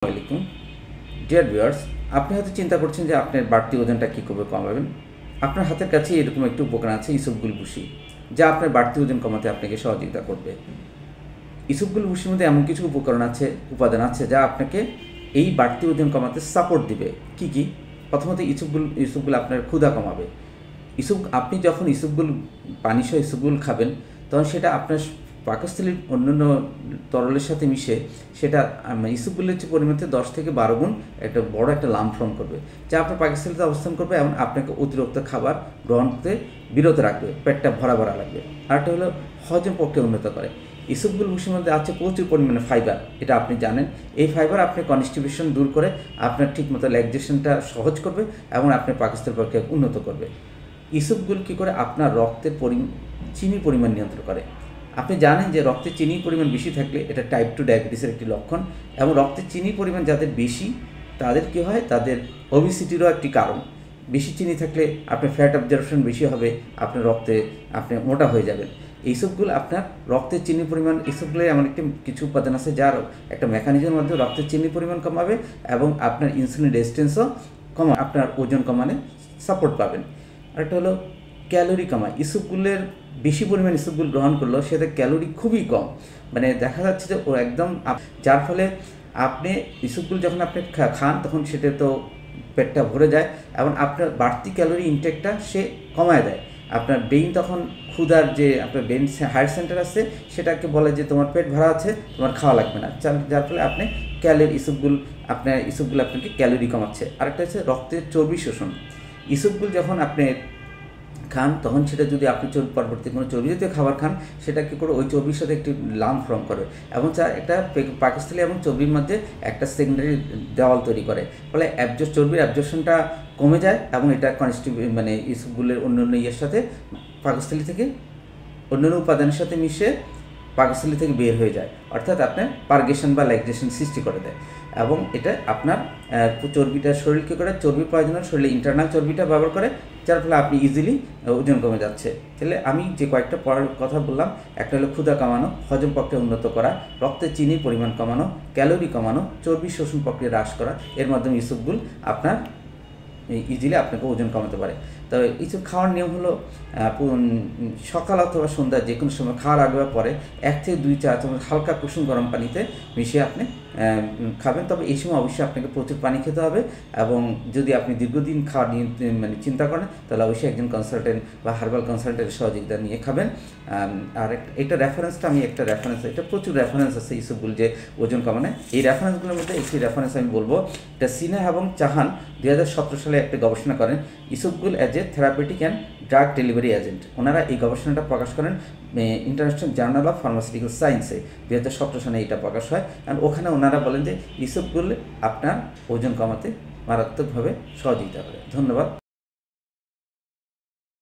আসসালামাইকুম dear viewers, আপনি হয়তো চিন্তা করছেন যে আপনার বাড়তি ওজনটা কী করে কমাবেন। আপনার হাতের কাছে এরকম একটি উপকরণ আছে ইসবগুল ভুসি, যা আপনার বাড়তি ওজন কমাতে আপনাকে সহযোগিতা করবে। ইসবগুল ভুসির মধ্যে এমন কিছু উপাদান আছে যা আপনাকে এই বাড়তি ওজন কমাতে সাপোর্ট দিবে। কি কি? প্রথমত ইসবগুল আপনার ক্ষুধা কমাবে। আপনি যখন পানি সহ ইসবগুল খাবেন, তখন সেটা আপনার পাকস্থলীর অন্যান্য তরলের সাথে মিশে সেটা ইসবগুলের যে পরিমাণে 10 থেকে 12 গুণ একটা বড় একটা লাম্প ফর্ম করবে, যা আপনার পাকস্থলীতে অবস্থান করবে এবং আপনাকে অতিরিক্ত খাবার গ্রহণ করতে বিরত রাখবে, পেটটা ভরা ভরা লাগবে। আরেকটা হলো হজম প্রক্রিয়া উন্নত করে। ইসবগুল ভুসির মধ্যে আছে প্রচুর পরিমাণে ফাইবার, এটা আপনি জানেন। এই ফাইবার আপনার কনস্টিপেশন দূর করে আপনার ঠিকমতো ল্যাকটেশনটা সহজ করবে এবং আপনার পাকস্থলী প্রক্রিয়া উন্নত করবে। ইসবগুল কী করে? আপনার রক্তের চিনির পরিমাণ নিয়ন্ত্রণ করে। আপনি জানেন যে রক্তে চিনির পরিমাণ বেশি থাকলে এটা টাইপ 2 ডায়াবেটিসের একটি লক্ষণ, এবং রক্তে চিনির পরিমাণ যাদের বেশি তাদের কী হয়, তাদের ওবেসিটিরও একটি কারণ। বেশি চিনি থাকলে আপনার ফ্যাট অ্যাবজর্পশন বেশি হবে, আপনার রক্তে আপনি মোটা হয়ে যাবেন। এইসবগুলো আপনার রক্তের চিনির পরিমাণ, এইসবগুলো এমন কিছু উপাদান আছে যার একটা মেকানিজমের মাধ্যমে রক্তের চিনির পরিমাণ কমাবে এবং আপনার ইনসুলিন রেজিস্ট্যান্সও আপনার ওজন কমানো সাপোর্ট পাবেন। আরেকটা হলো ক্যালোরি কমায়। ইসবগুলের বেশি পরিমাণ ইসবগুল গ্রহণ করলেও সেটা ক্যালোরি খুবই কম, মানে দেখা যাচ্ছে যে ও একদম, যার ফলে আপনি ইসবগুল যখন আপনি খান তখন সেটা তো পেটটা ভরে যায় এবং আপনার বাড়তি ক্যালোরি ইনটেকটা সে কমায় দেয়। আপনার ব্রেইন তখন ক্ষুধার যে আপনার ব্রেইন হায়ার সেন্টার আছে সেটাকে বলে যে তোমার পেট ভরা আছে, তোমার খাওয়া লাগবে না, যার ফলে আপনি ইসবগুল আপনাকে ক্যালোরি কমাচ্ছে। আরেকটা হচ্ছে রক্তের চর্বি শোষণ। ইসবগুল যখন আপনি খান তখন সেটা যদি আপনি পরবর্তী কোনো চর্বি জাতীয় খাবার খান, সেটা কী করে ওই চর্বির সাথে একটি লাম্প ফর্ম করে এবং একটা পাকস্থলী এবং চর্বির মধ্যে একটা সেকেন্ডারি দেওয়াল তৈরি করে, ফলে চর্বির অ্যাবজর্পশনটা কমে যায় এবং এটা ইসবগুলের অন্যান্য সাথে পাকস্থলী থেকে অন্যান্য উপাদানের সাথে মিশে পাকস্থলী থেকে বের হয়ে যায়, অর্থাৎ আপনার পারগেশন বা ল্যাকটেশন সৃষ্টি করে দেয় এবং এটা আপনার চর্বিটা শরীরকে করে চর্বি প্রয়োজন শরীরে ইন্টারনাল চর্বিটা ব্যবহার করে, যার ফলে আপনি ইজিলি ওজন কমে যাচ্ছে। তাহলে আমি যে কয়েকটা কথা বললাম, একটা হলো ক্ষুধা কমানো, হজম প্রক্রিয়া উন্নত করা, রক্তে চিনির পরিমাণ কমানো, ক্যালোরি কমানো, চর্বি শোষণ প্রক্রিয়া হ্রাস করা, এর মাধ্যমে ইসবগুল আপনার ইজিলি আপনাকে ওজন কমাতে পারে। তো এইসব খাওয়ার নিয়ম হলো সকাল অথবা সন্ধ্যা যে কোনো সময় খাওয়ার আগে বা পরে 1 থেকে 2 চা চামচ হালকা কুসুম গরম পানিতে মিশিয়ে আপনি খাবেন। তবে এই সময় অবশ্যই আপনাকে প্রচুর পানি খেতে হবে এবং যদি আপনি দীর্ঘদিন খাওয়া নিয়ে চিন্তা করেন তাহলে অবশ্যই একজন কনসালটেন্ট বা হার্বাল কনসালটেন্টের সহযোগিতা নিয়ে খাবেন। আর এটা এটা প্রচুর রেফারেন্স আছে ইসবগুল যে ওজন কমানো। এই রেফারেন্সগুলোর মধ্যে একটি রেফারেন্স আমি বলবো, এটা সিনহা এবং চাহান 2017 সালে একটা গবেষণা করেন isabgol as a therapeutic and drug delivery agent. ওনারা এই গবেষণাটা প্রকাশ করেন ইন্টারন্যাশনাল জার্নাল অফ ফার্মাসিউটিক্যাল সায়েন্সে 2017 সালে এটা প্রকাশ হয়। আর ওখানে ওনারা বলেন যে ইসবগুল আপনার ওজন কমাতে মারাত্মকভাবে সহযোগিতা করে। ধন্যবাদ।